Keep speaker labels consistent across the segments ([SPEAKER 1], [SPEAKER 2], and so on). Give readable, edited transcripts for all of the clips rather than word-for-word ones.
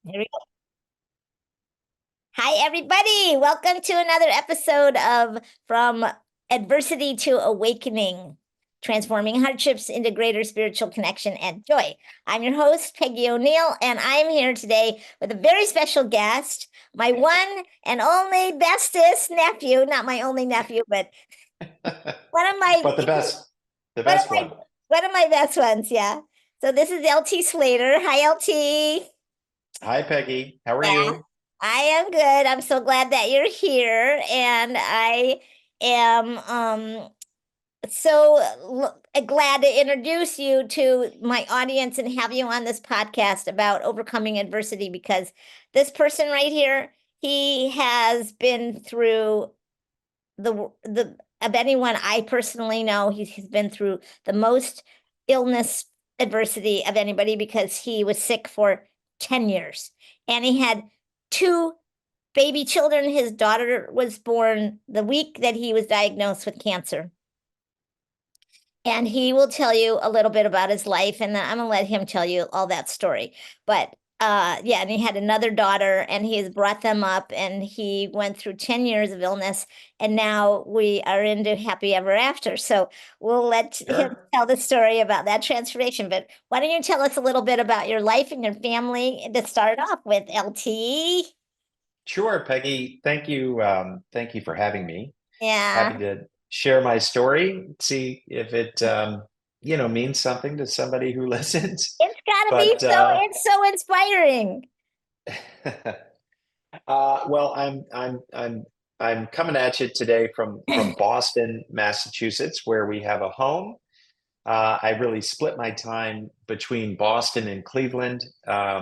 [SPEAKER 1] Here we go. Hi, everybody. Welcome to another episode of From Adversity to Awakening, Transforming Hardships into Greater Spiritual Connection and Joy. I'm your host, Peggy O'Neill, and I'm here today with a very special guest, my one and only bestest nephew, not my only nephew, but one of my,
[SPEAKER 2] But the
[SPEAKER 1] one of
[SPEAKER 2] best
[SPEAKER 1] my,
[SPEAKER 2] one.
[SPEAKER 1] one of my best ones. Yeah. So this is LT Slater. Hi, LT.
[SPEAKER 2] Hi, Peggy. How are
[SPEAKER 1] Yeah,
[SPEAKER 2] you?
[SPEAKER 1] I am good. I'm so glad that you're here. And I am so glad to introduce you to my audience and have you on this podcast about overcoming adversity because this person right here, he has been through the of anyone I personally know, he's been through the most illness adversity of anybody because he was sick for 10 years and he had two baby children. His daughter was born the week that he was diagnosed with cancer. And he will tell you a little bit about his life, and I'm gonna let him tell you all that story. But yeah, and he had another daughter, and he's brought them up, and he went through 10 years of illness, and now we are into happy ever after. So we'll let him
[SPEAKER 2] Sure.
[SPEAKER 1] tell the story about that transformation. But why don't you tell us a little bit about your life and your family to start off with, LT?
[SPEAKER 2] Sure, Peggy. Thank you. Thank you for having me. Happy
[SPEAKER 1] Yeah.
[SPEAKER 2] to share my story, see if it means something to somebody who listens.
[SPEAKER 1] It's gotta be
[SPEAKER 2] But
[SPEAKER 1] so, it's so inspiring.
[SPEAKER 2] well, I'm coming at you today from Boston, Massachusetts, where we have a home. I really split my time between Boston and Cleveland,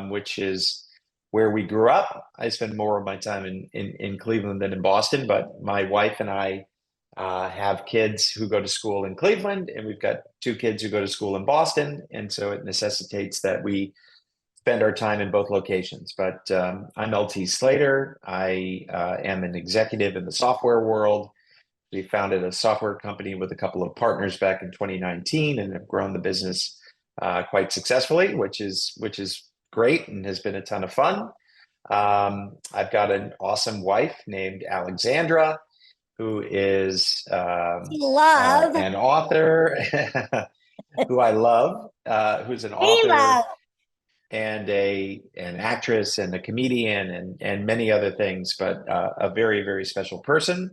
[SPEAKER 2] which is where we grew up. I spend more of my time in Cleveland than in Boston, but my wife and I have kids who go to school in Cleveland, and we've got two kids who go to school in Boston. And so it necessitates that we spend our time in both locations. But I'm LT Slater. I am an executive in the software world. We founded a software company with a couple of partners back in 2019 and have grown the business quite successfully, which is great and has been a ton of fun. I've got an awesome wife named Alexandra, who is
[SPEAKER 1] Love,
[SPEAKER 2] an author who I love, who's an
[SPEAKER 1] we
[SPEAKER 2] author
[SPEAKER 1] love.
[SPEAKER 2] and an actress and a comedian and many other things, but a very, very special person.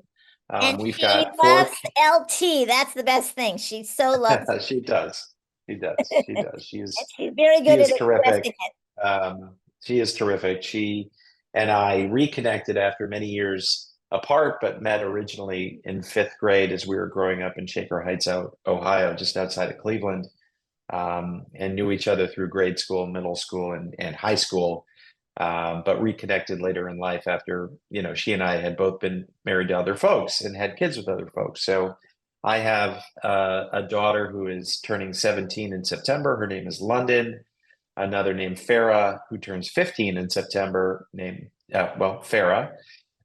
[SPEAKER 1] And
[SPEAKER 2] We've
[SPEAKER 1] she
[SPEAKER 2] got
[SPEAKER 1] loves
[SPEAKER 2] four.
[SPEAKER 1] LT. That's the best thing. She so loves
[SPEAKER 2] She does. She does. She
[SPEAKER 1] it.
[SPEAKER 2] does.
[SPEAKER 1] And she's very
[SPEAKER 2] She
[SPEAKER 1] good at
[SPEAKER 2] is terrific.
[SPEAKER 1] expressing it.
[SPEAKER 2] She is terrific. She and I reconnected after many years apart, but met originally in fifth grade as we were growing up in Shaker Heights, Ohio, just outside of Cleveland, and knew each other through grade school, middle school, and high school. But reconnected later in life after, she and I had both been married to other folks and had kids with other folks. So I have a daughter who is turning 17 in September. Her name is London. Another named Farah, who turns 15 in September, named, Farah.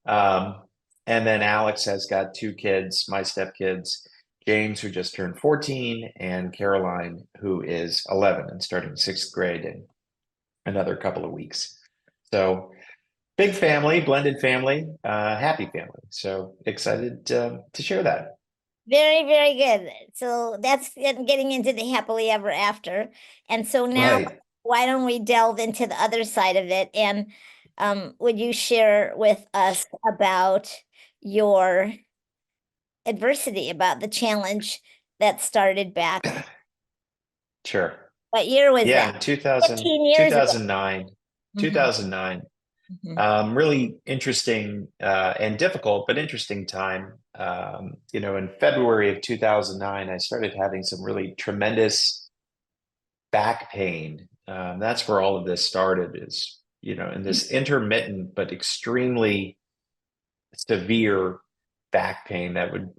[SPEAKER 2] Um, and then Alex has got two kids, my stepkids, James, who just turned 14, and Caroline, who is 11 and starting sixth grade in another couple of weeks. So big family, blended family, happy family. So excited to share that.
[SPEAKER 1] Very, very good. So that's getting into the happily ever after. And so now,
[SPEAKER 2] Right.
[SPEAKER 1] why don't we delve into the other side of it? And would you share with us about your adversity, about the challenge that started back?
[SPEAKER 2] Sure.
[SPEAKER 1] What year was
[SPEAKER 2] Yeah,
[SPEAKER 1] that?
[SPEAKER 2] in 2000,
[SPEAKER 1] 15 years ago.
[SPEAKER 2] 2009,
[SPEAKER 1] Hmm.
[SPEAKER 2] 2009.
[SPEAKER 1] Hmm.
[SPEAKER 2] Really interesting and difficult, but interesting time. In February of 2009, I started having some really tremendous back pain. That's where all of this started is, in this intermittent but extremely severe back pain that would,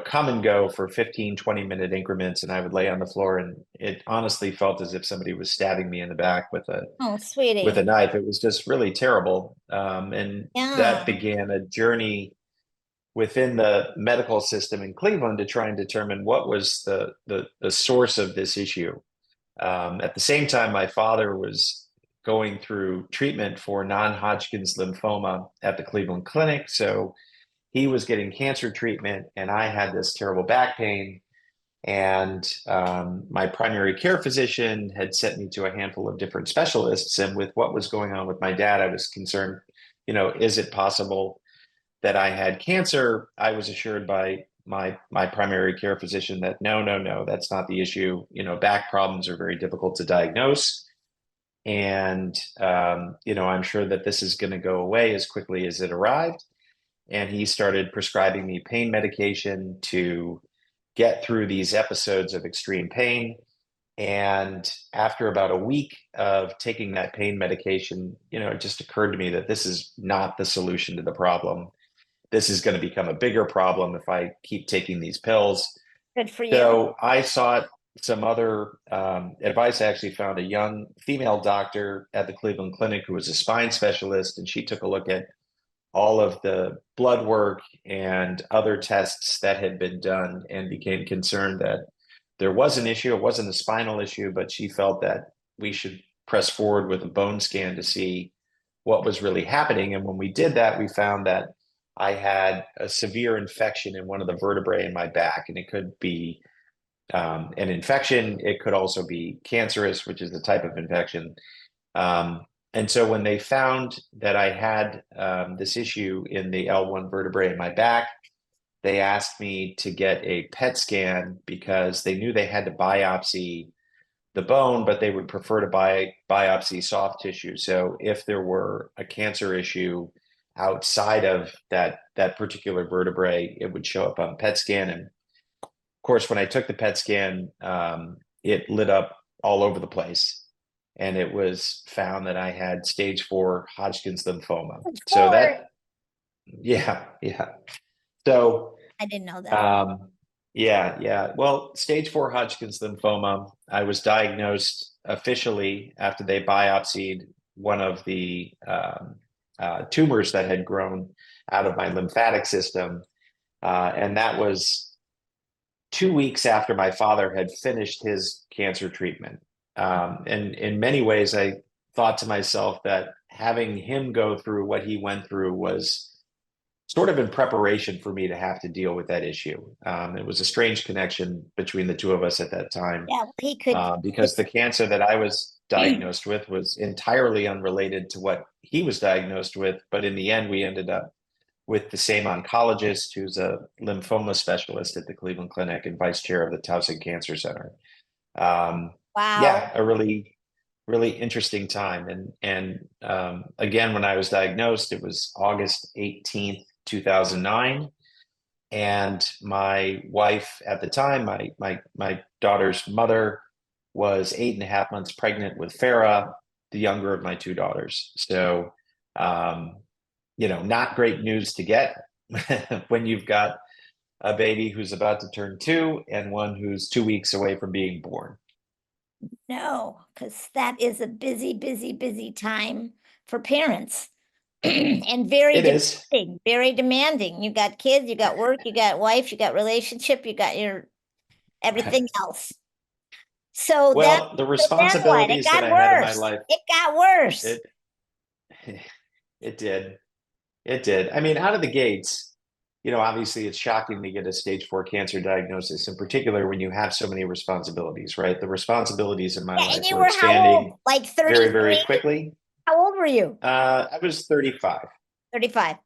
[SPEAKER 2] come and go for 15, 20-minute increments. And I would lay on the floor and it honestly felt as if somebody was stabbing me in the back
[SPEAKER 1] Oh,
[SPEAKER 2] with a
[SPEAKER 1] sweetie.
[SPEAKER 2] knife. It was just really terrible. And that
[SPEAKER 1] Yeah.
[SPEAKER 2] began a journey within the medical system in Cleveland to try and determine what was the source of this issue. At the same time, my father was going through treatment for non-Hodgkin's lymphoma at the Cleveland Clinic. So he was getting cancer treatment, and I had this terrible back pain. And my primary care physician had sent me to a handful of different specialists. And with what was going on with my dad, I was concerned, is it possible that I had cancer? I was assured by my primary care physician that no, that's not the issue. Back problems are very difficult to diagnose. And, I'm sure that this is going to go away as quickly as it arrived. And he started prescribing me pain medication to get through these episodes of extreme pain. And after about a week of taking that pain medication, it just occurred to me that this is not the solution to the problem. This is going to become a bigger problem if I keep taking these pills.
[SPEAKER 1] Good for you.
[SPEAKER 2] So I sought some other advice. I actually found a young female doctor at the Cleveland Clinic who was a spine specialist, and she took a look at all of the blood work and other tests that had been done and became concerned that there was an issue. It wasn't a spinal issue, but she felt that we should press forward with a bone scan to see what was really happening. And when we did that, we found that I had a severe infection in one of the vertebrae in my back, and it could be an infection. It could also be cancerous, which is the type of infection. And so when they found that I had this issue in the L1 vertebrae in my back, they asked me to get a PET scan because they knew they had to biopsy the bone, but they would prefer to biopsy soft tissue. So if there were a cancer issue outside of that particular vertebrae, it would show up on PET scan. And of course, when I took the PET scan, it lit up all over the place. And it was found that I had stage 4 Hodgkin's lymphoma. So yeah. So
[SPEAKER 1] I didn't know that.
[SPEAKER 2] yeah. Well, stage 4 Hodgkin's lymphoma, I was diagnosed officially after they biopsied one of the tumors that had grown out of my lymphatic system. And that was 2 weeks after my father had finished his cancer treatment. And in many ways, I thought to myself that having him go through what he went through was sort of in preparation for me to have to deal with that issue. It was a strange connection between the two of us at that time.
[SPEAKER 1] Yeah, he could.
[SPEAKER 2] Because the cancer that I was diagnosed with was entirely unrelated to what he was diagnosed with. But in the end, we ended up with the same oncologist who's a lymphoma specialist at the Cleveland Clinic and vice chair of the Towson Cancer Center.
[SPEAKER 1] Wow.
[SPEAKER 2] Yeah, a really, really interesting time. And again, when I was diagnosed, it was August 18th, 2009. And my wife at the time, my daughter's mother, was 8.5 months pregnant with Farah, the younger of my 2 daughters. So, not great news to get when you've got a baby who's about to turn 2 and one who's 2 weeks away from being born.
[SPEAKER 1] No, because that is a busy time for parents. And very
[SPEAKER 2] It is.
[SPEAKER 1] demanding, very demanding. You got kids, you got work, you got wife, you got relationship, you got your everything else. So
[SPEAKER 2] Well, the
[SPEAKER 1] then what? It
[SPEAKER 2] responsibilities that
[SPEAKER 1] got
[SPEAKER 2] I had in my
[SPEAKER 1] worse.
[SPEAKER 2] life,
[SPEAKER 1] It got worse.
[SPEAKER 2] it did. It did. I mean, out of the gates, obviously it's shocking to get a stage 4 cancer diagnosis, in particular when you have so many responsibilities, right? The responsibilities in my
[SPEAKER 1] Yeah,
[SPEAKER 2] life
[SPEAKER 1] and you
[SPEAKER 2] were
[SPEAKER 1] were how
[SPEAKER 2] expanding
[SPEAKER 1] old? Like
[SPEAKER 2] very,
[SPEAKER 1] 33?
[SPEAKER 2] very quickly.
[SPEAKER 1] How old were you?
[SPEAKER 2] I was 35.
[SPEAKER 1] 35.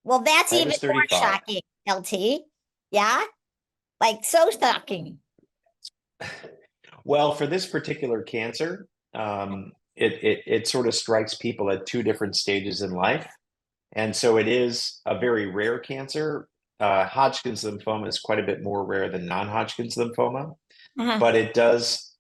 [SPEAKER 1] Well, that's
[SPEAKER 2] I
[SPEAKER 1] even
[SPEAKER 2] was
[SPEAKER 1] more
[SPEAKER 2] 35.
[SPEAKER 1] shocking, LT. Yeah? Like so shocking.
[SPEAKER 2] Well, for this particular cancer, it sort of strikes people at 2 different stages in life. And so it is a very rare cancer. Hodgkin's lymphoma is quite a bit more rare than non-Hodgkin's lymphoma, but it does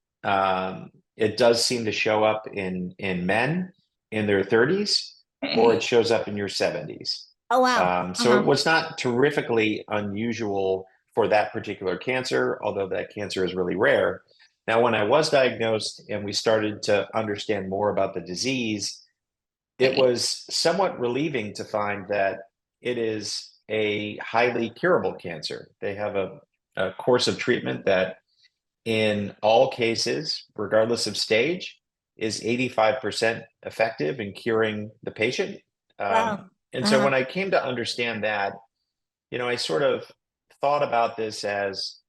[SPEAKER 2] seem to show up in men in their 30s, or it shows up in your 70s.
[SPEAKER 1] Oh, wow.
[SPEAKER 2] So it was not terrifically unusual for that particular cancer, although that cancer is really rare. Now, when I was diagnosed and we started to understand more about the disease, it was somewhat relieving to find that it is a highly curable cancer. They have a course of treatment that in all cases, regardless of stage, is 85% effective in curing the patient.
[SPEAKER 1] Wow.
[SPEAKER 2] And so
[SPEAKER 1] Uh-huh.
[SPEAKER 2] when I came to understand that, I sort of thought about this as,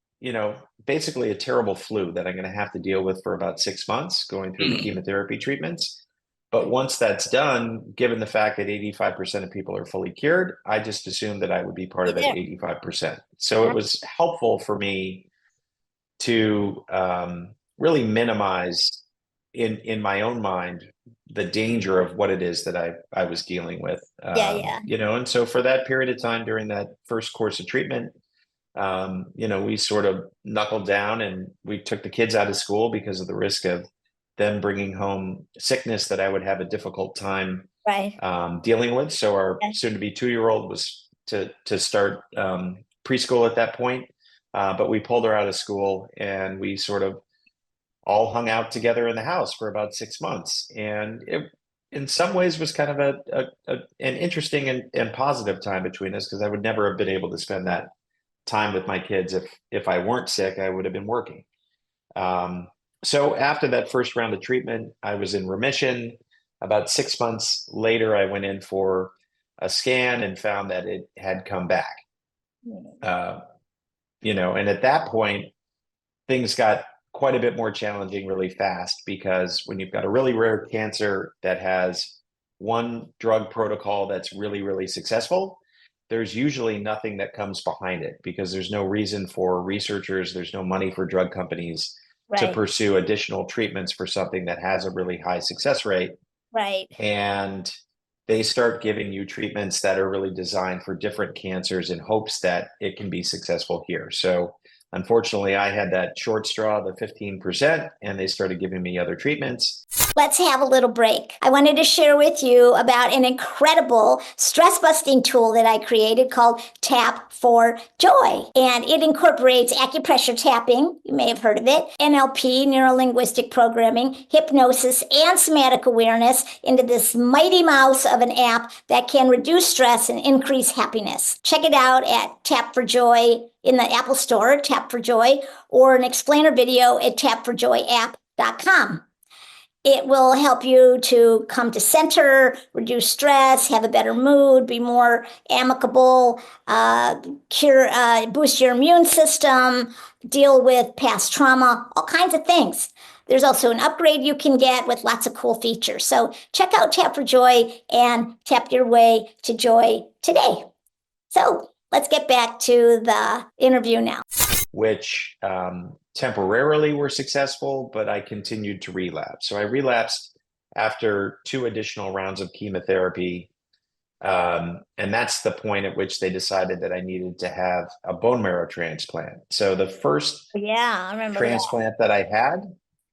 [SPEAKER 2] basically a terrible flu that I'm going to have to deal with for about 6 months going through the chemotherapy treatments. But once that's done, given the fact that 85% of people are fully cured, I just assumed that I would be part
[SPEAKER 1] You
[SPEAKER 2] of that
[SPEAKER 1] there.
[SPEAKER 2] 85%. So it was helpful for me to really minimize in my own mind the danger of what it is that I was dealing with.
[SPEAKER 1] Yeah, yeah.
[SPEAKER 2] And so for that period of time during that first course of treatment, we sort of knuckled down and we took the kids out of school because of the risk of them bringing home sickness that I would have a difficult time
[SPEAKER 1] Right.
[SPEAKER 2] dealing with. So our
[SPEAKER 1] Yeah.
[SPEAKER 2] soon-to-be 2-year-old was to start preschool at that point, but we pulled her out of school and we sort of all hung out together in the house for about 6 months, and it, in some ways, was kind of an interesting and positive time between us because I would never have been able to spend that time with my kids if I weren't sick. I would have been working. Um, so after that first round of treatment, I was in remission. About 6 months later, I went in for a scan and found that it had come back. Uh, and at that point, things got quite a bit more challenging really fast because when you've got a really rare cancer that has one drug protocol that's really, really successful, there's usually nothing that comes behind it because there's no reason for researchers, there's no money for drug companies to
[SPEAKER 1] Right.
[SPEAKER 2] pursue additional treatments for something that has a really high success rate.
[SPEAKER 1] Right.
[SPEAKER 2] And they start giving you treatments that are really designed for different cancers in hopes that it can be successful here. So unfortunately, I had that short straw, the 15%, and they started giving me other treatments.
[SPEAKER 1] Let's have a little break. I wanted to share with you about an incredible stress busting tool that I created called Tap for Joy. And it incorporates acupressure tapping, you may have heard of it, NLP, neuro linguistic programming, hypnosis, and somatic awareness into this mighty mouse of an app that can reduce stress and increase happiness. Check it out at Tap for Joy in the Apple Store, Tap for Joy, or an explainer video at tapforjoyapp.com. It will help you to come to center, reduce stress, have a better mood, be more amicable, boost your immune system, deal with past trauma, all kinds of things. There's also an upgrade you can get with lots of cool features. So check out Tap for Joy and tap your way to joy today. So let's get back to the interview now.
[SPEAKER 2] Which temporarily were successful, but I continued to relapse. So I relapsed after 2 additional rounds of chemotherapy. And that's the point at which they decided that I needed to have a bone marrow transplant. So the first
[SPEAKER 1] Yeah, I remember
[SPEAKER 2] transplant that I had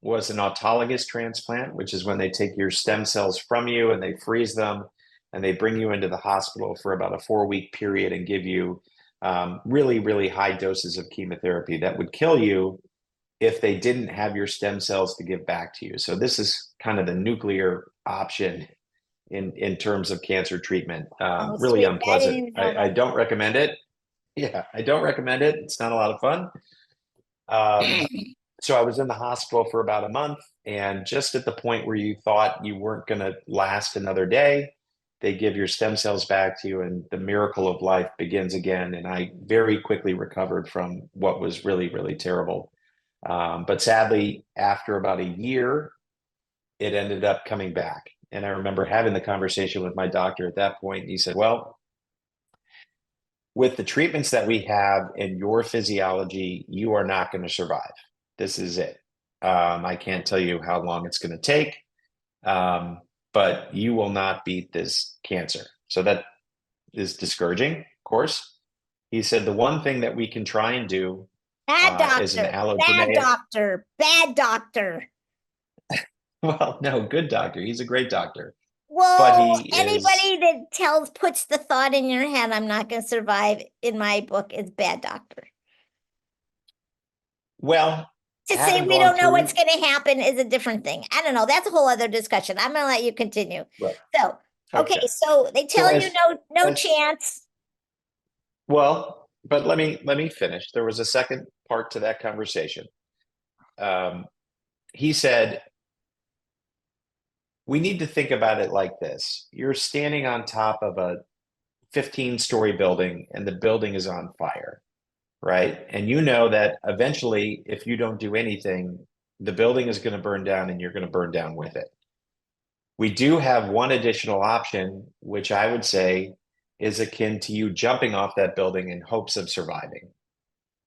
[SPEAKER 2] was an autologous transplant, which is when they take your stem cells from you and they freeze them and they bring you into the hospital for about a 4-week period and give you really, really high doses of chemotherapy that would kill you if they didn't have your stem cells to give back to you. So this is kind of the nuclear option in terms of cancer treatment.
[SPEAKER 1] Oh,
[SPEAKER 2] Really
[SPEAKER 1] sweet. I didn't
[SPEAKER 2] unpleasant.
[SPEAKER 1] even know
[SPEAKER 2] I
[SPEAKER 1] about
[SPEAKER 2] don't recommend it. Yeah, I don't recommend it. It's not a lot of fun. Um, so I was in the hospital for about a month, and just at the point where you thought you weren't going to last another day, they give your stem cells back to you, and the miracle of life begins again. And I very quickly recovered from what was really, really terrible. But sadly, after about a year, it ended up coming back. And I remember having the conversation with my doctor at that point. And he said, well, with the treatments that we have in your physiology, you are not going to survive. This is it. I can't tell you how long it's going to take, but you will not beat this cancer. So that is discouraging, of course. He said the one thing that we can try and do
[SPEAKER 1] bad
[SPEAKER 2] is an
[SPEAKER 1] doctor, bad
[SPEAKER 2] allogeneic.
[SPEAKER 1] doctor, bad doctor.
[SPEAKER 2] Well, no, good doctor. He's a great doctor, but
[SPEAKER 1] Well,
[SPEAKER 2] he is,
[SPEAKER 1] anybody that puts the thought in your head, I'm not going to survive in my book is bad doctor.
[SPEAKER 2] well,
[SPEAKER 1] To say
[SPEAKER 2] having
[SPEAKER 1] we
[SPEAKER 2] gone
[SPEAKER 1] don't know
[SPEAKER 2] through,
[SPEAKER 1] what's going to happen is a different thing. I don't know. That's a whole other discussion. I'm going to let you continue.
[SPEAKER 2] right.
[SPEAKER 1] So, okay.
[SPEAKER 2] Okay.
[SPEAKER 1] So they
[SPEAKER 2] So
[SPEAKER 1] tell you no
[SPEAKER 2] as
[SPEAKER 1] chance.
[SPEAKER 2] well, but let me finish. There was a second part to that conversation. Um, he said, we need to think about it like this. You're standing on top of a 15-story building and the building is on fire, right? And you know that eventually, if you don't do anything, the building is going to burn down and you're going to burn down with it. We do have one additional option, which I would say is akin to you jumping off that building in hopes of surviving.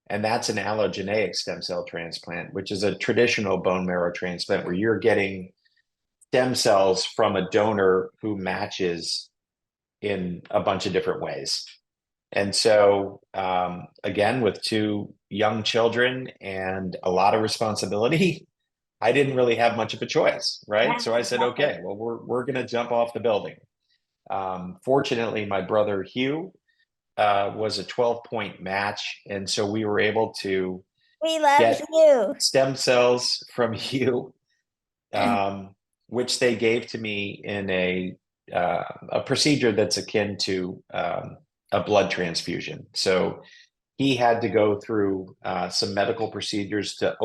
[SPEAKER 2] And that's an allogeneic stem cell transplant, which is a traditional bone marrow transplant where you're getting stem cells from a donor who matches in a bunch of different ways. And so, again, with two young children and a lot of responsibility, I didn't really have much of a choice, right?
[SPEAKER 1] Yeah,
[SPEAKER 2] So I said,
[SPEAKER 1] exactly.
[SPEAKER 2] okay, well, we're going to jump off the building. Fortunately, my brother Hugh was a 12-point match, and so we were able to
[SPEAKER 1] We love
[SPEAKER 2] get
[SPEAKER 1] you.
[SPEAKER 2] stem cells from Hugh, which they gave to me in a procedure that's akin to a blood transfusion. So he had to go through some medical procedures to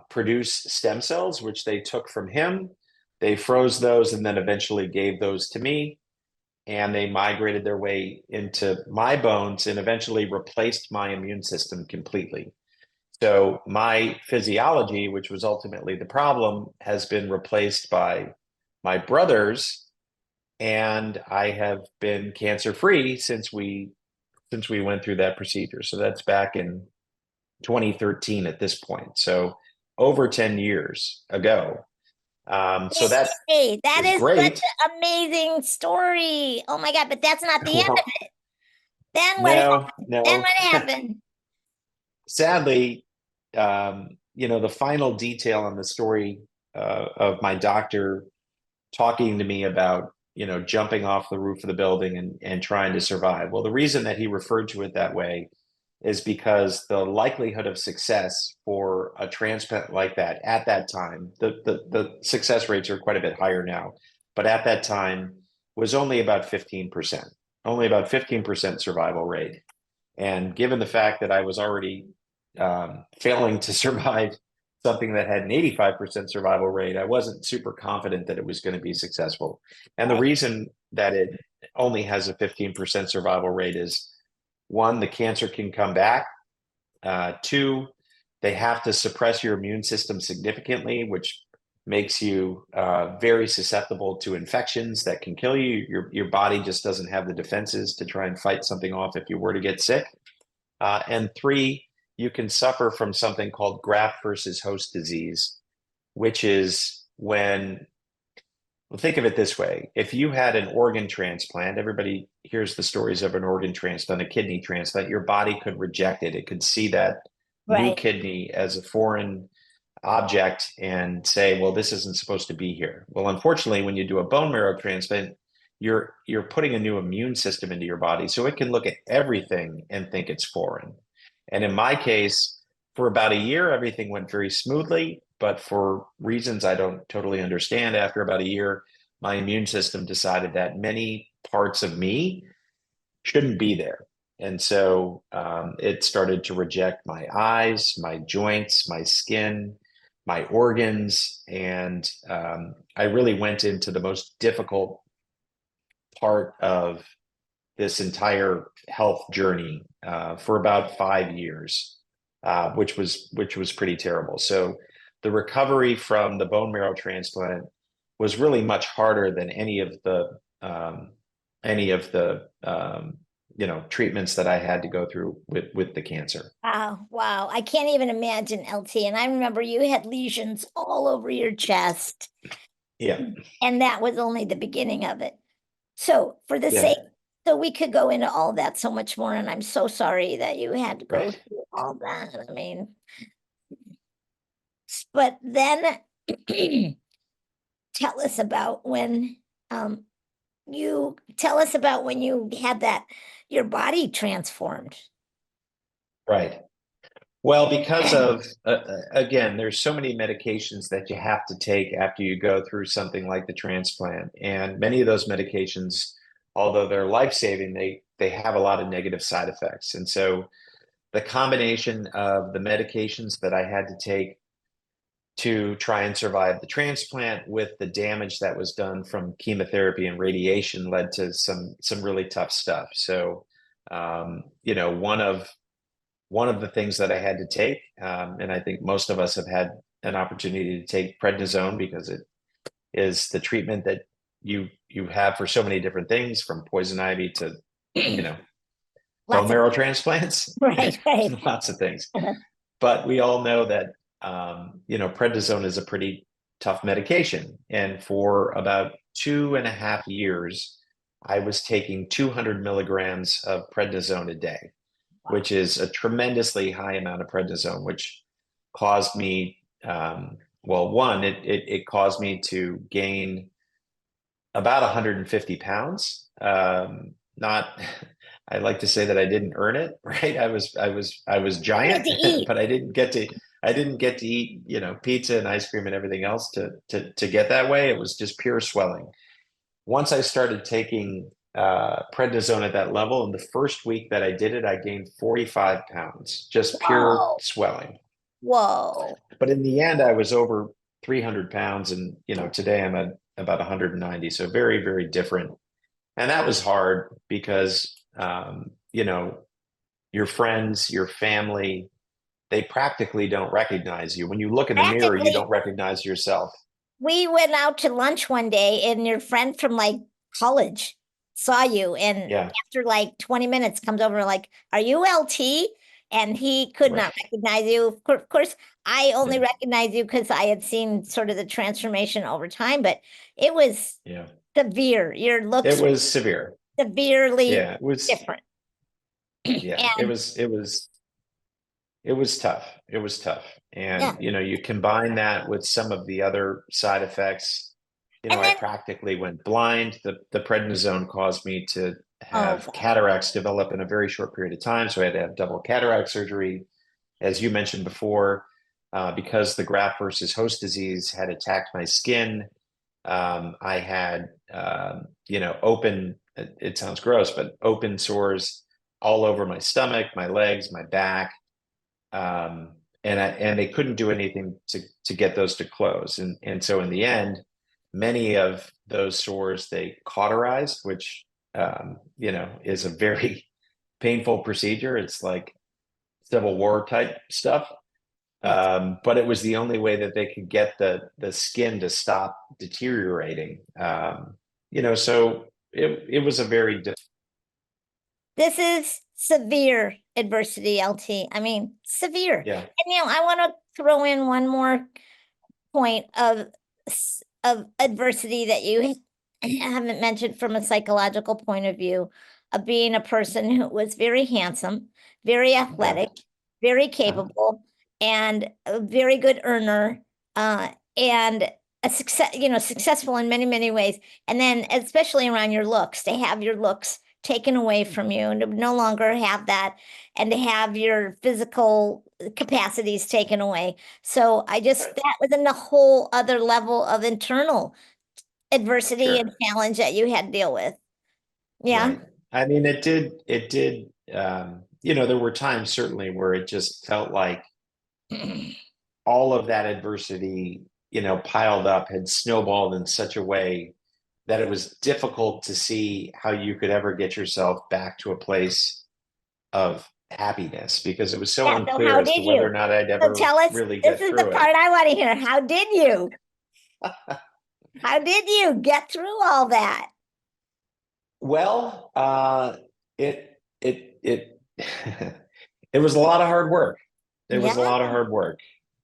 [SPEAKER 2] produce stem cells, which they took from him. They froze those and then eventually gave those to me. And they migrated their way into my bones and eventually replaced my immune system completely. So my physiology, which was ultimately the problem, has been replaced by my brother's, and I have been cancer free since we went through that procedure. So that's back in 2013 at this point. So over 10 years ago. So that
[SPEAKER 1] Hey, that
[SPEAKER 2] is
[SPEAKER 1] is such
[SPEAKER 2] great.
[SPEAKER 1] an amazing story. Oh my God, but that's not the end of
[SPEAKER 2] Well,
[SPEAKER 1] it. Then what
[SPEAKER 2] no,
[SPEAKER 1] happened? Then
[SPEAKER 2] no.
[SPEAKER 1] what happened?
[SPEAKER 2] Sadly, the final detail on the story of my doctor talking to me about, jumping off the roof of the building and trying to survive. Well, the reason that he referred to it that way is because the likelihood of success for a transplant like that at that time, the success rates are quite a bit higher now, but at that time was only about 15%, only about 15% survival rate. And given the fact that I was already failing to survive something that had an 85% survival rate, I wasn't super confident that it was going to be successful. And the
[SPEAKER 1] Right.
[SPEAKER 2] reason that it only has a 15% survival rate is one, the cancer can come back. Two, they have to suppress your immune system significantly, which makes you very susceptible to infections that can kill you. Your body just doesn't have the defenses to try and fight something off if you were to get sick. And three, you can suffer from something called graft versus host disease, which is when, well, think of it this way. If you had an organ transplant, everybody hears the stories of an organ transplant, a kidney transplant, your body could reject it. It could see that new
[SPEAKER 1] Right.
[SPEAKER 2] kidney as a foreign object and say, well, this isn't supposed to be here. Well, unfortunately, when you do a bone marrow transplant, you're putting a new immune system into your body. So it can look at everything and think it's foreign. And in my case, for about a year, everything went very smoothly. But for reasons I don't totally understand, after about a year, my immune system decided that many parts of me shouldn't be there. And so it started to reject my eyes, my joints, my skin, my organs. And I really went into the most difficult part of this entire health journey for about 5 years, which was pretty terrible. So the recovery from the bone marrow transplant was really much harder than any of the treatments that I had to go through with the cancer.
[SPEAKER 1] Wow. Wow. I can't even imagine, LT. And I remember you had lesions all over your chest,
[SPEAKER 2] Yeah,
[SPEAKER 1] and that was only the beginning of it. So, for the
[SPEAKER 2] yeah,
[SPEAKER 1] sake, so we could go into all that so much more, and I'm so sorry that you had to go
[SPEAKER 2] right.
[SPEAKER 1] through all that. I mean, but then tell us about when um you tell us about when you had that your body transformed.
[SPEAKER 2] Right. Well, because of, again, there's so many medications that you have to take after you go through something like the transplant. And many of those medications, although they're life-saving, they have a lot of negative side effects. And so the combination of the medications that I had to take to try and survive the transplant, with the damage that was done from chemotherapy and radiation led to some really tough stuff. So, you know, one of the things that I had to take, and I think most of us have had an opportunity to take prednisone, because it is the treatment that you have for so many different things, from poison ivy to, you know, bone
[SPEAKER 1] Lots of,
[SPEAKER 2] marrow transplants,
[SPEAKER 1] right, right.
[SPEAKER 2] lots of things. But we all know that, you know, prednisone is a pretty tough medication. And for about 2.5 years, I was taking 200 milligrams of prednisone a day, which is a tremendously high amount of prednisone, which caused me, well, one, it caused me to gain about 150 pounds. Not, I like to say that I didn't earn it, right? I was
[SPEAKER 1] Get
[SPEAKER 2] giant,
[SPEAKER 1] to eat.
[SPEAKER 2] but I didn't get to eat, you know, pizza and ice cream and everything else to get that way. It was just pure swelling. Once I started taking prednisone at that level, in the first week that I did it, I gained 45 pounds, just pure
[SPEAKER 1] Whoa,
[SPEAKER 2] swelling.
[SPEAKER 1] whoa.
[SPEAKER 2] But in the end, I was over 300 pounds, and you know, today I'm at about 190. So very, very different. And that was hard because, you know, your friends, your family, they practically don't recognize you. When you look in the mirror, you
[SPEAKER 1] Practically,
[SPEAKER 2] don't recognize yourself.
[SPEAKER 1] we went out to lunch one day and your friend from like college saw you and
[SPEAKER 2] Yeah,
[SPEAKER 1] after like 20 minutes comes over like, are you LT? And he could
[SPEAKER 2] right.
[SPEAKER 1] not recognize you. Of course, I only
[SPEAKER 2] Yeah,
[SPEAKER 1] recognized you because I had seen sort of the transformation over time, but it was
[SPEAKER 2] yeah.
[SPEAKER 1] severe. Your
[SPEAKER 2] It
[SPEAKER 1] looks
[SPEAKER 2] was severe.
[SPEAKER 1] severely
[SPEAKER 2] Yeah, it was.
[SPEAKER 1] different.
[SPEAKER 2] Yeah,
[SPEAKER 1] And
[SPEAKER 2] it was tough. It was tough.
[SPEAKER 1] yeah.
[SPEAKER 2] And, you know, you combine that with some of the other side effects. You know,
[SPEAKER 1] And
[SPEAKER 2] I
[SPEAKER 1] then,
[SPEAKER 2] practically went blind. The prednisone caused me to
[SPEAKER 1] oh
[SPEAKER 2] have
[SPEAKER 1] God.
[SPEAKER 2] cataracts develop in a very short period of time. So I had to have double cataract surgery. As you mentioned before, because the graft versus host disease had attacked my skin, I had, you know, open, it sounds gross, but open sores all over my stomach, my legs, my back, and they couldn't do anything to get those to close. And so in the end, many of those sores they cauterized, which, you know, is a very painful procedure. It's like Civil War type stuff.
[SPEAKER 1] Yes.
[SPEAKER 2] But it was the only way that they could get the skin to stop deteriorating. You know, so it was a very
[SPEAKER 1] This is severe adversity, LT. I mean, severe.
[SPEAKER 2] yeah,
[SPEAKER 1] And I want to throw in one more point of adversity that you haven't mentioned from a psychological point of view of being a person who was very handsome, very
[SPEAKER 2] yeah,
[SPEAKER 1] athletic, very
[SPEAKER 2] uh,
[SPEAKER 1] capable, and a very good earner, and a successful in many, many ways. And then especially around your looks, to have your looks taken away from you and to no longer have that and to have your physical capacities taken away. So that was in a whole other level of internal adversity and
[SPEAKER 2] sure,
[SPEAKER 1] challenge that you had to deal with. Yeah.
[SPEAKER 2] right. I mean, it did. You know, there were times certainly where it just felt like all of that adversity, you know, piled up had snowballed in such a way that it was difficult to see how you could ever get yourself back to a place of happiness, because it was so
[SPEAKER 1] Yeah. So
[SPEAKER 2] unclear
[SPEAKER 1] how
[SPEAKER 2] as to
[SPEAKER 1] did
[SPEAKER 2] whether
[SPEAKER 1] you?
[SPEAKER 2] or not I'd
[SPEAKER 1] So
[SPEAKER 2] ever
[SPEAKER 1] tell us,
[SPEAKER 2] really
[SPEAKER 1] this
[SPEAKER 2] get
[SPEAKER 1] is the
[SPEAKER 2] through it.
[SPEAKER 1] part I want to hear. How did you? How did you get through all that?
[SPEAKER 2] Well, it it was a lot of hard work. It was
[SPEAKER 1] Yeah.
[SPEAKER 2] a lot of hard work.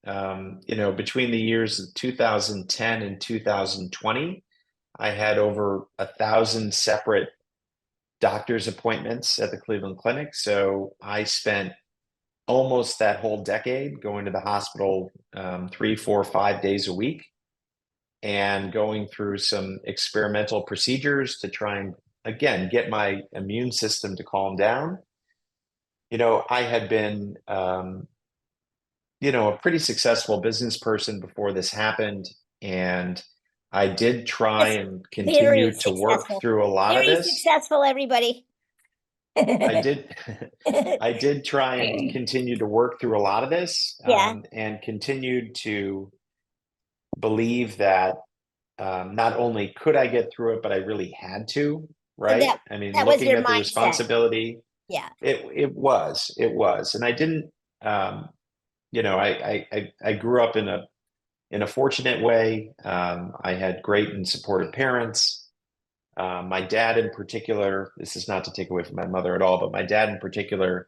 [SPEAKER 2] You know, between the years of 2010 and 2020, I had over 1,000 separate doctor's appointments at the Cleveland Clinic. So I spent almost that whole decade going to the hospital 3, 4, 5 days a week and going through some experimental procedures to try and, again, get my immune system to calm down. You know, I had been, you know, a pretty successful business person before this happened. And I did try
[SPEAKER 1] Yes.
[SPEAKER 2] and
[SPEAKER 1] Very
[SPEAKER 2] continue to work
[SPEAKER 1] successful.
[SPEAKER 2] through a lot of
[SPEAKER 1] Very
[SPEAKER 2] this.
[SPEAKER 1] successful, everybody.
[SPEAKER 2] I did, I did try and continue to work through a lot of this,
[SPEAKER 1] Yeah.
[SPEAKER 2] and continued to believe that not only could I get through it, but I really had to,
[SPEAKER 1] So
[SPEAKER 2] right? I mean,
[SPEAKER 1] that was
[SPEAKER 2] looking
[SPEAKER 1] your
[SPEAKER 2] at the
[SPEAKER 1] mindset.
[SPEAKER 2] responsibility,
[SPEAKER 1] Yeah.
[SPEAKER 2] it was, and I didn't, I grew up in a fortunate way. I had great and supportive parents. My dad, in particular, this is not to take away from my mother at all, but my dad, in particular,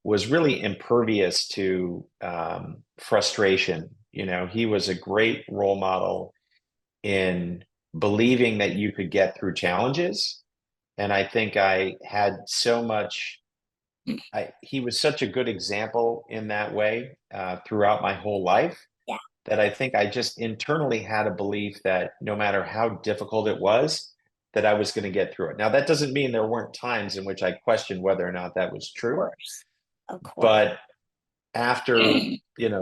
[SPEAKER 2] was really impervious to frustration. He was a great role model in believing that you could get through challenges. And I think I had so much, he was such a good example in that way throughout my whole life
[SPEAKER 1] Yeah.
[SPEAKER 2] that I think I just internally had a belief that no matter how difficult it was, that I was going to get through it. Now, that doesn't mean there weren't times in which I questioned whether or not that was
[SPEAKER 1] Of
[SPEAKER 2] true,
[SPEAKER 1] course. Of course.
[SPEAKER 2] but after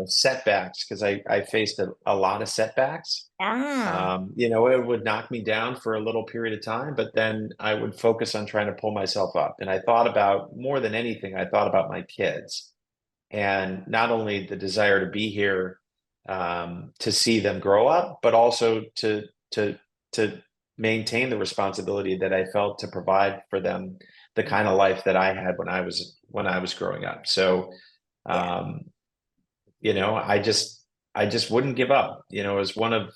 [SPEAKER 2] setbacks, because I faced a lot of setbacks.
[SPEAKER 1] Ah,
[SPEAKER 2] It would knock me down for a little period of time, but then I would focus on trying to pull myself up. And I thought about, more than anything, I thought about my kids, and not only the desire to be here to see them grow up, but also to maintain the responsibility that I felt to provide for them the kind of life that I had when I was growing up. So
[SPEAKER 1] yeah.
[SPEAKER 2] um, I just wouldn't give up. It was one of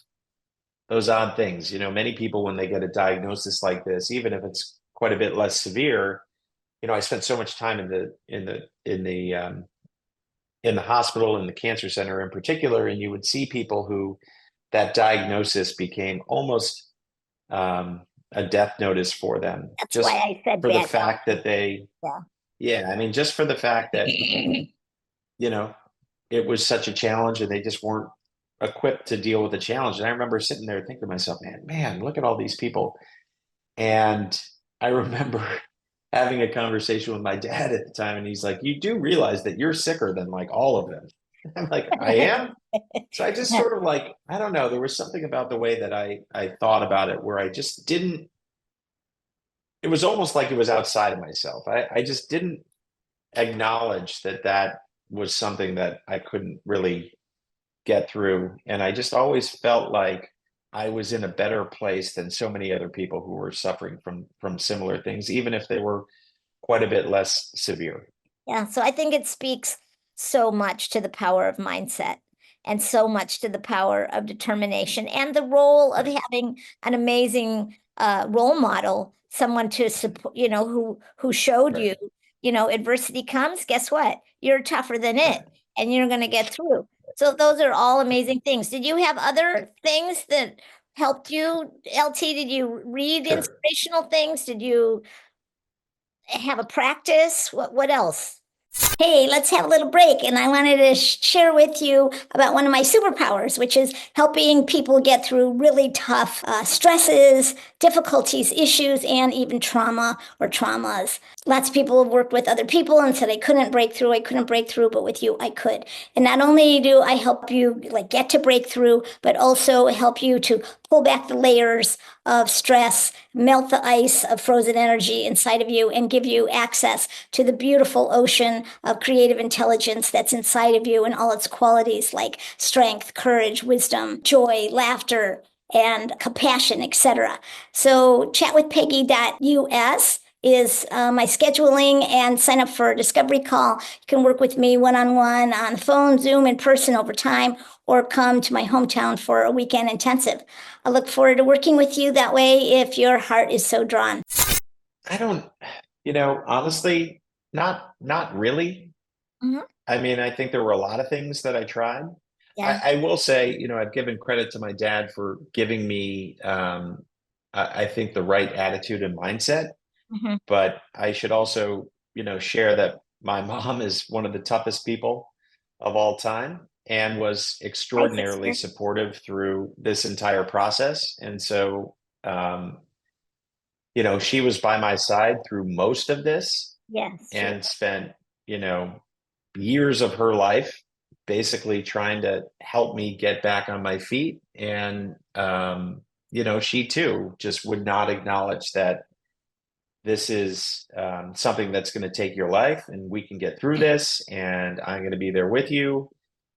[SPEAKER 2] those odd things. Many people, when they get a diagnosis like this, even if it's quite a bit less severe, I spent so much time in the hospital, in the cancer center in particular, and you would see people who that diagnosis became almost a death notice for them,
[SPEAKER 1] That's why
[SPEAKER 2] just
[SPEAKER 1] I said
[SPEAKER 2] for the
[SPEAKER 1] bad health.
[SPEAKER 2] fact that they,
[SPEAKER 1] Yeah.
[SPEAKER 2] yeah, I mean, just for the fact that you know, it was such a challenge and they just weren't equipped to deal with the challenge. And I remember sitting there thinking to myself, man, look at all these people. And I remember having a conversation with my dad at the time, and he's like, "You do realize that you're sicker than like all of them." I'm like, "I am." So I just sort of like, I don't know, there was something about the way that I thought about it where I just didn't, it was almost like it was outside of myself. I just didn't acknowledge that was something that I couldn't really get through. And I just always felt like I was in a better place than so many other people who were suffering from similar things, even if they were quite a bit less severe.
[SPEAKER 1] Yeah, so I think it speaks so much to the power of mindset and so much to the power of determination and the role of
[SPEAKER 2] Right.
[SPEAKER 1] having an amazing role model, someone to support, who showed
[SPEAKER 2] Right.
[SPEAKER 1] you, adversity comes, guess what? You're tougher than it
[SPEAKER 2] Right.
[SPEAKER 1] and you're going to get through. So those are all amazing things. Did you have other things that helped you, LT? Did you read
[SPEAKER 2] Sure.
[SPEAKER 1] inspirational things? Did you have a practice? What else? Hey, let's have a little break. And I wanted to share with you about one of my superpowers, which is helping people get through really tough stresses, difficulties, issues, and even trauma or traumas. Lots of people have worked with other people and said, I couldn't break through, but with you, I could. And not only do I help you like get to breakthrough, but also help you to pull back the layers of stress, melt the ice of frozen energy inside of you, and give you access to the beautiful ocean of creative intelligence that's inside of you and all its qualities like strength, courage, wisdom, joy, laughter, and compassion, etc. So chatwithpeggy.us is my scheduling, and sign up for a discovery call. You can work with me one-on-one on the phone, Zoom, in person over time, or come to my hometown for a weekend intensive. I look forward to working with you that way if your heart is so drawn.
[SPEAKER 2] I don't, honestly, not really.
[SPEAKER 1] Mhm.
[SPEAKER 2] I mean, I think there were a lot of things that I tried.
[SPEAKER 1] Yeah.
[SPEAKER 2] I will say, I've given credit to my dad for giving me, I think, the right attitude and mindset.
[SPEAKER 1] Mhm.
[SPEAKER 2] But I should also, share that my mom is one of the toughest people of all time and was
[SPEAKER 1] Hi,
[SPEAKER 2] extraordinarily
[SPEAKER 1] sister.
[SPEAKER 2] supportive through this entire process. And so, she was by my side through most of this
[SPEAKER 1] Yes, she
[SPEAKER 2] and spent, you know, years of her life basically trying to help me get back on my feet. And, she too just would not acknowledge that this is something that's going to take your life and we can get through this and I'm going to be there with you.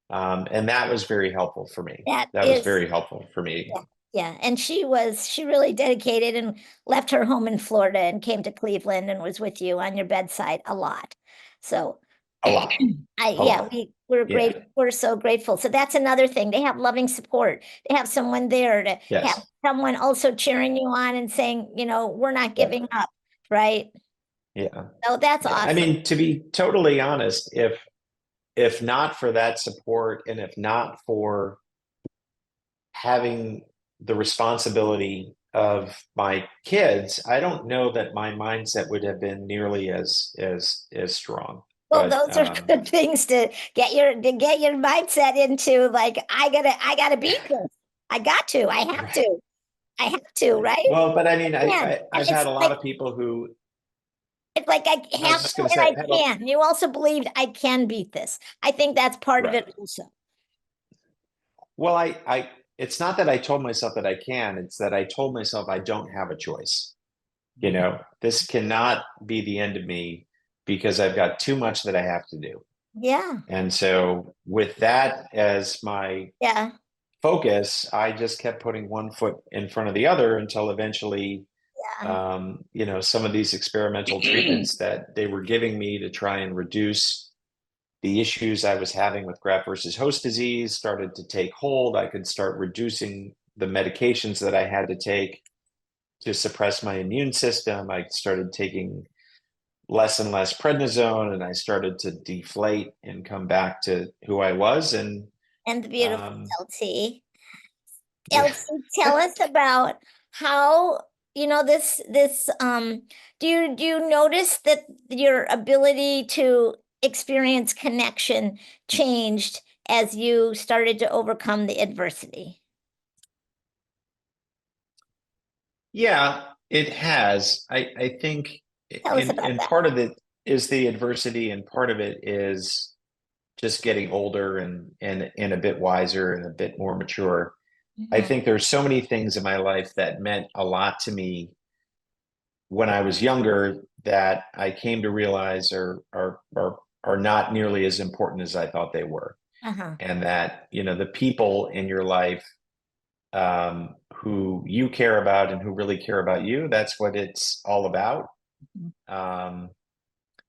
[SPEAKER 2] And that was very helpful for me.
[SPEAKER 1] That
[SPEAKER 2] That was
[SPEAKER 1] is,
[SPEAKER 2] very helpful for me
[SPEAKER 1] yeah, yeah. And she really dedicated and left her home in Florida and came to Cleveland and was with you on your bedside a lot. So
[SPEAKER 2] a lot, a
[SPEAKER 1] yeah,
[SPEAKER 2] lot.
[SPEAKER 1] we're
[SPEAKER 2] Yeah.
[SPEAKER 1] great. We're so grateful. So that's another thing. They have loving support. They have someone there to have
[SPEAKER 2] Yes.
[SPEAKER 1] someone also cheering you on and saying, we're not
[SPEAKER 2] Yeah.
[SPEAKER 1] giving up, right?
[SPEAKER 2] Yeah.
[SPEAKER 1] So that's
[SPEAKER 2] Yeah. I
[SPEAKER 1] awesome.
[SPEAKER 2] mean, to be totally honest, if not for that support and if not for having the responsibility of my kids, I don't know that my mindset would have been nearly as strong.
[SPEAKER 1] Well,
[SPEAKER 2] But
[SPEAKER 1] those are good things to get your mindset into. Like, I gotta beat this. I got to. I have
[SPEAKER 2] right,
[SPEAKER 1] to. I have to.
[SPEAKER 2] right.
[SPEAKER 1] Right?
[SPEAKER 2] Well, but I mean,
[SPEAKER 1] Yeah.
[SPEAKER 2] I've had a lot of people who
[SPEAKER 1] It's like I
[SPEAKER 2] I was
[SPEAKER 1] have
[SPEAKER 2] just
[SPEAKER 1] to
[SPEAKER 2] going to
[SPEAKER 1] and
[SPEAKER 2] say,
[SPEAKER 1] I can. You also believed I can beat this. I think that's part of
[SPEAKER 2] right.
[SPEAKER 1] it also.
[SPEAKER 2] Well, it's not that I told myself that I can, it's that I told myself I don't have a choice. This cannot be the end of me because I've got too much that I have to do.
[SPEAKER 1] Yeah.
[SPEAKER 2] And so, with that as my
[SPEAKER 1] Yeah.
[SPEAKER 2] focus, I just kept putting one foot in front of the other until eventually,
[SPEAKER 1] Yeah.
[SPEAKER 2] some of these experimental treatments that they were giving me to try and reduce the issues I was having with graft versus host disease started to take hold. I could start reducing the medications that I had to take to suppress my immune system. I started taking less and less prednisone, and I started to deflate and come back to who I was. And
[SPEAKER 1] And the beautiful
[SPEAKER 2] um,
[SPEAKER 1] LT.
[SPEAKER 2] yeah,
[SPEAKER 1] LT, tell us about how, this do you notice that your ability to experience connection changed as you started to overcome the adversity?
[SPEAKER 2] yeah, it has. I think,
[SPEAKER 1] Tell us about
[SPEAKER 2] and
[SPEAKER 1] that.
[SPEAKER 2] part of it is the adversity, and part of it is just getting older and a bit wiser and a bit more mature. I
[SPEAKER 1] Mhm.
[SPEAKER 2] think there's so many things in my life that meant a lot to me when I was younger that I came to realize are not nearly as important as I thought they were.
[SPEAKER 1] Uh-huh.
[SPEAKER 2] And that, the people in your life who you care about and who really care about you, that's what it's all about.
[SPEAKER 1] Mhm.
[SPEAKER 2] Um,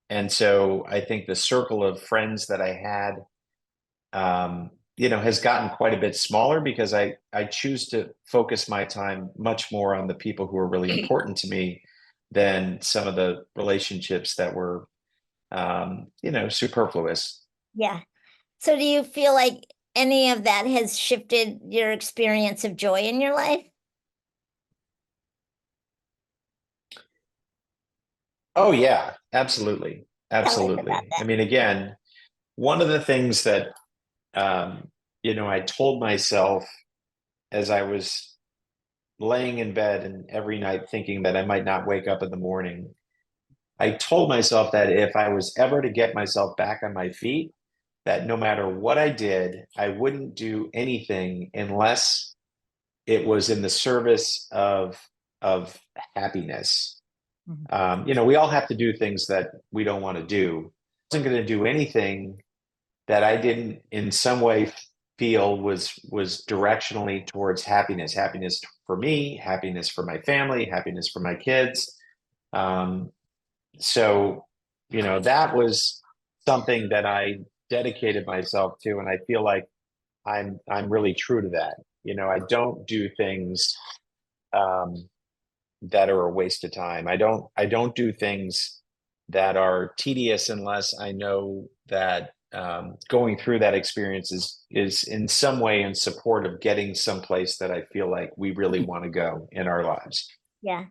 [SPEAKER 2] and so I think the circle of friends that I had has gotten quite a bit smaller because I choose to focus my time much more on the people who are really important to me than some of the relationships that were, superfluous.
[SPEAKER 1] Yeah. So do you feel like any of that has shifted your experience of joy in your life?
[SPEAKER 2] Oh yeah, absolutely,
[SPEAKER 1] Tell us about
[SPEAKER 2] absolutely. I
[SPEAKER 1] that.
[SPEAKER 2] mean, again, one of the things that I told myself as I was laying in bed and every night thinking that I might not wake up in the morning, I told myself that if I was ever to get myself back on my feet, that no matter what I did, I wouldn't do anything unless it was in the service of happiness.
[SPEAKER 1] Mhm.
[SPEAKER 2] We all have to do things that we don't want to do. I wasn't going to do anything that I didn't in some way feel was directionally towards happiness, happiness for me, happiness for my family, happiness for my kids. Um, so, that was something that I dedicated myself to, and I feel like I'm really true to that. I don't do things um, that are a waste of time. I don't do things that are tedious unless I know that going through that experience is in some way in support of getting someplace that I feel like we really want to go in our lives.
[SPEAKER 1] Yeah.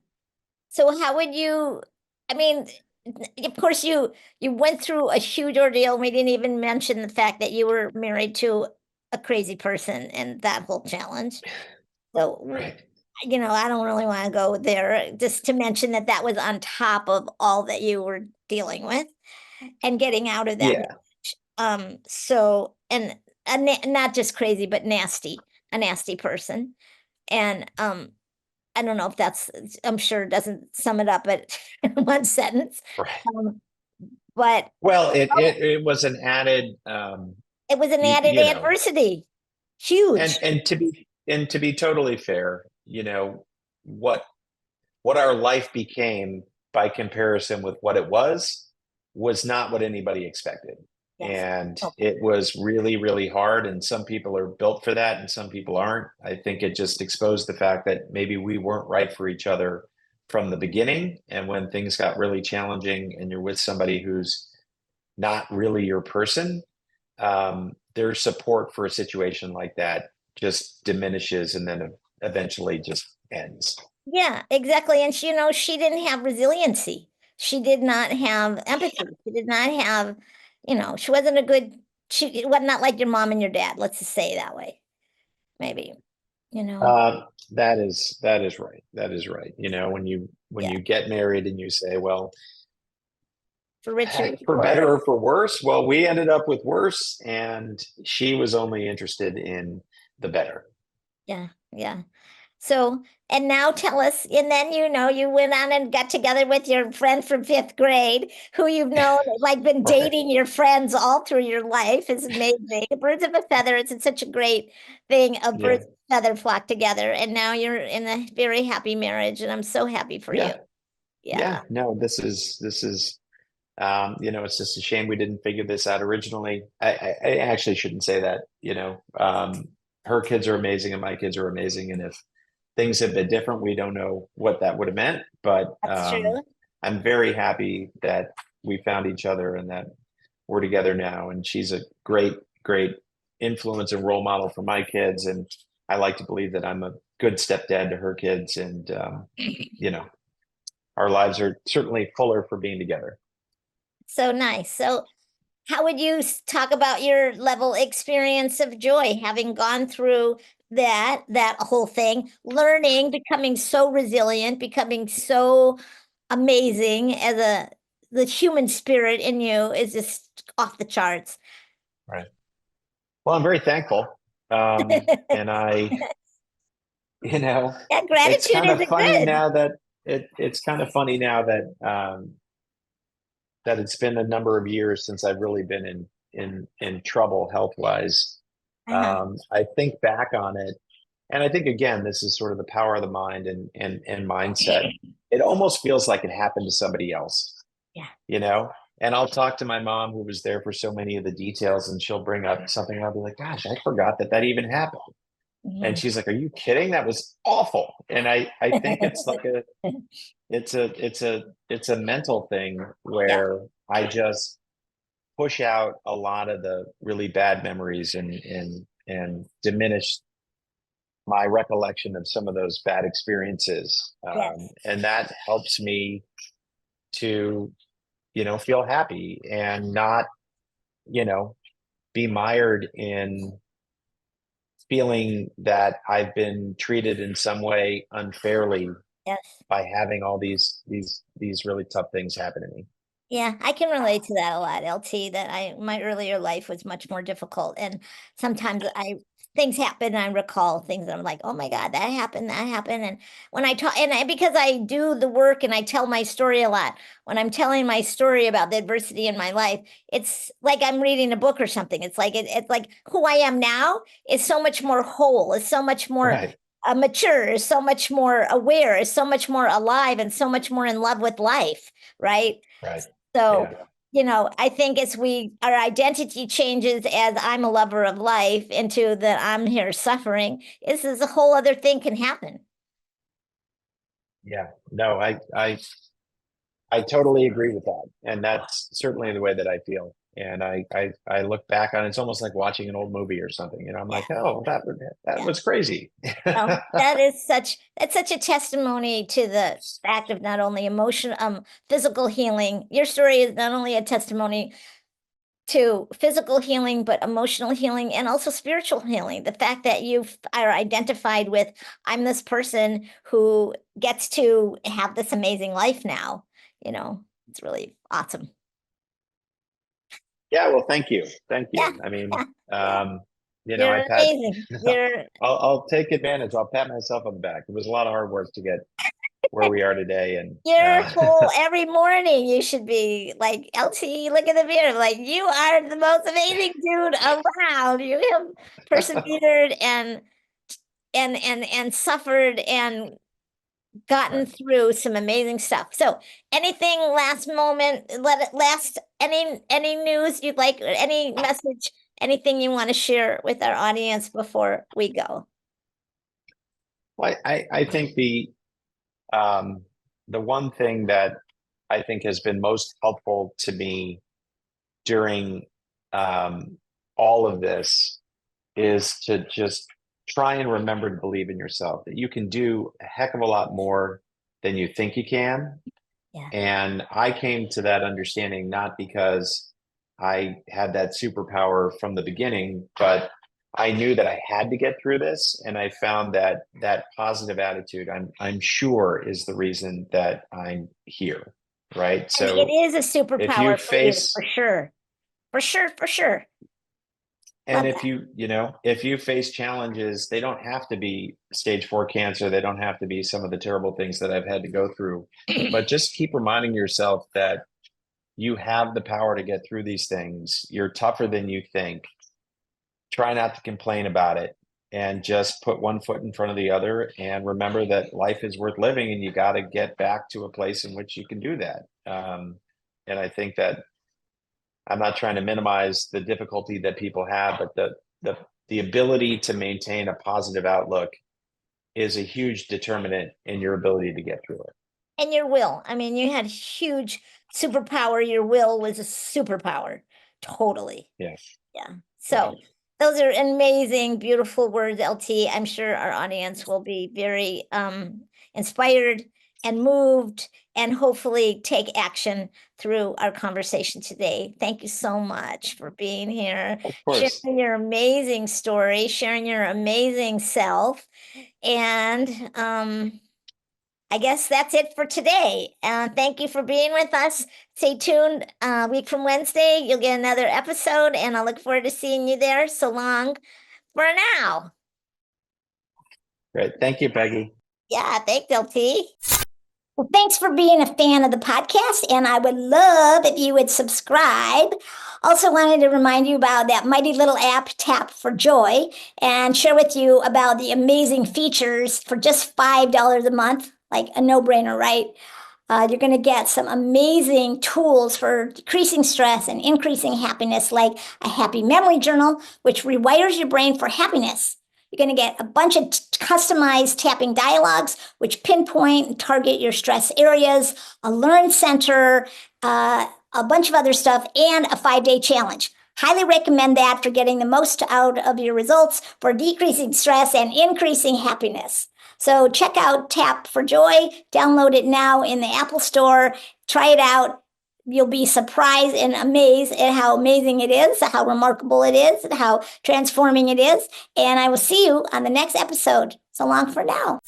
[SPEAKER 1] So how would you, I mean, of course you went through a huge ordeal. We didn't even mention the fact that you were married to a crazy person and that whole challenge. So,
[SPEAKER 2] Right.
[SPEAKER 1] I don't really want to go there, just to mention that that was on top of all that you were dealing with and getting out of that
[SPEAKER 2] Yeah.
[SPEAKER 1] marriage. So, and not just crazy, but nasty, a nasty person. And I don't know if that's, I'm sure it doesn't sum it up, but in one sentence.
[SPEAKER 2] Right.
[SPEAKER 1] Um, but
[SPEAKER 2] Well, it
[SPEAKER 1] oh,
[SPEAKER 2] it, it was an added.
[SPEAKER 1] It was an added
[SPEAKER 2] you know,
[SPEAKER 1] adversity. Huge.
[SPEAKER 2] and to be totally fair, what our life became by comparison with what it was not what anybody expected.
[SPEAKER 1] Yes.
[SPEAKER 2] And
[SPEAKER 1] Oh,
[SPEAKER 2] it was really, really hard. And some people are built for that and some people aren't. I think it just exposed the fact that maybe we weren't right for each other from the beginning. And when things got really challenging and you're with somebody who's not really your person, their support for a situation like that just diminishes and then eventually just ends.
[SPEAKER 1] yeah, exactly. And she didn't have resiliency. She did not have empathy. She did not have, she wasn't a good, she was not like your mom and your dad. Let's just say it that way. Maybe, you know,
[SPEAKER 2] That is right. That is right. When
[SPEAKER 1] yeah,
[SPEAKER 2] you get married and you say, well,
[SPEAKER 1] for richer,
[SPEAKER 2] for
[SPEAKER 1] for
[SPEAKER 2] better or for worse, well, we ended up with worse, and she was only interested in the better.
[SPEAKER 1] yeah, yeah. So, and now tell us, and then you went on and got together with your friend from fifth grade, who you've known, like been
[SPEAKER 2] Right.
[SPEAKER 1] dating your friends all through your life. It's amazing. Birds of a feather, it's such a great thing. A
[SPEAKER 2] Yeah.
[SPEAKER 1] birds of a feather flock together, and now you're in a very happy marriage, and I'm so happy for you.
[SPEAKER 2] Yeah.
[SPEAKER 1] Yeah,
[SPEAKER 2] Yeah. No, this is it's just a shame we didn't figure this out originally. I actually shouldn't say that. Her kids are amazing and my kids are amazing. And if things had been different, we don't know what that would have meant. But
[SPEAKER 1] that's true.
[SPEAKER 2] I'm very happy that we found each other and that we're together now. And she's a great, great influence and role model for my kids. And I like to believe that I'm a good stepdad to her kids. And, you know, our lives are certainly fuller for being together.
[SPEAKER 1] So nice. So, how would you talk about your level experience of joy, having gone through that whole thing, learning, becoming so resilient, becoming so amazing as the human spirit in you is just off the charts.
[SPEAKER 2] Right. Well, I'm very thankful. And you know,
[SPEAKER 1] Yeah,
[SPEAKER 2] it's
[SPEAKER 1] gratitude
[SPEAKER 2] kind of
[SPEAKER 1] is
[SPEAKER 2] funny
[SPEAKER 1] good.
[SPEAKER 2] now that it's kind of funny now that it's been a number of years since I've really been in trouble health wise.
[SPEAKER 1] Uh-huh.
[SPEAKER 2] I think back on it, and I think again, this is sort of the power of the mind and mindset. It almost feels like it happened to somebody else,
[SPEAKER 1] Yeah.
[SPEAKER 2] you know? And I'll talk to my mom who was there for so many of the details, and she'll bring up something, and I'll be like, gosh, I forgot that even happened. And
[SPEAKER 1] Mhm.
[SPEAKER 2] she's like, are you kidding? That was awful. And I think it's like it's a mental thing
[SPEAKER 1] Yeah.
[SPEAKER 2] where I just push out a lot of the really bad memories and diminish my recollection of some of those bad experiences.
[SPEAKER 1] Yes.
[SPEAKER 2] And that helps me to, feel happy and not, you know, be mired in feeling that I've been treated in some way unfairly
[SPEAKER 1] Yes.
[SPEAKER 2] by having all these really tough things happen to me.
[SPEAKER 1] Yeah, I can relate to that a lot, LT, that my earlier life was much more difficult. And sometimes things happen and I recall things and I'm like, oh my God, that happened. And when I talk because I do the work and I tell my story a lot, when I'm telling my story about the adversity in my life, it's like I'm reading a book or something. It's like who I am now is so much more whole, is so much more
[SPEAKER 2] Right,
[SPEAKER 1] mature, is so much more aware, is so much more alive, and so much more in love with life, right?
[SPEAKER 2] right.
[SPEAKER 1] So,
[SPEAKER 2] Yeah.
[SPEAKER 1] I think as our identity changes as I'm a lover of life into that I'm here suffering, this is a whole other thing can happen.
[SPEAKER 2] Yeah. No, I totally agree with that. And that's certainly the way that I feel. And I look back on it, it's almost like watching an old movie or something. I'm
[SPEAKER 1] Yeah,
[SPEAKER 2] like, oh, that
[SPEAKER 1] yeah.
[SPEAKER 2] was crazy.
[SPEAKER 1] Well, that's such a testimony to the fact of not only physical healing. Your story is not only a testimony to physical healing, but emotional healing and also spiritual healing. The fact that you are identified with, I'm this person who gets to have this amazing life now, it's really awesome.
[SPEAKER 2] Yeah, well, thank you. Thank
[SPEAKER 1] Yeah,
[SPEAKER 2] you. I mean,
[SPEAKER 1] yeah, yeah.
[SPEAKER 2] um,
[SPEAKER 1] You're
[SPEAKER 2] I've had
[SPEAKER 1] amazing. You're
[SPEAKER 2] I'll take advantage. I'll pat myself on the back. It was a lot of hard work to get where we are today. And
[SPEAKER 1] Your whole every morning you should be like, LT, look in the mirror, like you are the most amazing dude around. You have persevered and suffered and gotten
[SPEAKER 2] right.
[SPEAKER 1] through some amazing stuff. So anything last moment, let it last, any news you'd like, or any message, anything you want to share with our audience before we go?
[SPEAKER 2] Well, I think the one thing that I think has been most helpful to me during all of this is to just try and remember to believe in yourself, that you can do a heck of a lot more than you think you can.
[SPEAKER 1] Yeah.
[SPEAKER 2] And I came to that understanding not because I had that superpower from the beginning, but I knew that I had to get through this. And I found that that positive attitude, I'm sure, is the reason that I'm here. Right.
[SPEAKER 1] And it
[SPEAKER 2] So
[SPEAKER 1] is a
[SPEAKER 2] if you
[SPEAKER 1] superpower for you, for
[SPEAKER 2] face
[SPEAKER 1] sure. For sure, for sure.
[SPEAKER 2] And
[SPEAKER 1] Love
[SPEAKER 2] if
[SPEAKER 1] that.
[SPEAKER 2] if you face challenges, they don't have to be stage 4 cancer. They don't have to be some of the terrible things that I've had to go through. But just keep reminding yourself that you have the power to get through these things. You're tougher than you think. Try not to complain about it and just put one foot in front of the other and remember that life is worth living and you got to get back to a place in which you can do that. And I think that I'm not trying to minimize the difficulty that people have, but the ability to maintain a positive outlook is a huge determinant in your ability to get through it.
[SPEAKER 1] And your will. I mean, you had huge superpower. Your will was a superpower. Totally.
[SPEAKER 2] Yes.
[SPEAKER 1] Yeah.
[SPEAKER 2] Right.
[SPEAKER 1] So those are amazing, beautiful words, LT. I'm sure our audience will be very inspired and moved and hopefully take action through our conversation today. Thank you so much for being here,
[SPEAKER 2] Of course.
[SPEAKER 1] sharing your amazing story, sharing your amazing self. And I guess that's it for today. Thank you for being with us. Stay tuned. A week from Wednesday, you'll get another episode, and I look forward to seeing you there. So long for now.
[SPEAKER 2] Great. Thank you, Peggy.
[SPEAKER 1] Yeah, thanks, LT. Well, thanks for being a fan of the podcast, and I would love if you would subscribe. Also, wanted to remind you about that mighty little app, Tap for Joy, and share with you about the amazing features for just $5 a month, like a no brainer, right? You're going to get some amazing tools for decreasing stress and increasing happiness, like a happy memory journal, which rewires your brain for happiness. You're going to get a bunch of customized tapping dialogues, which pinpoint and target your stress areas, a learn center, a bunch of other stuff, and a 5-day challenge. Highly recommend that for getting the most out of your results for decreasing stress and increasing happiness. So check out Tap for Joy, download it now in the Apple Store, try it out. You'll be surprised and amazed at how amazing it is, how remarkable it is, and how transforming it is. And I will see you on the next episode. So long for now.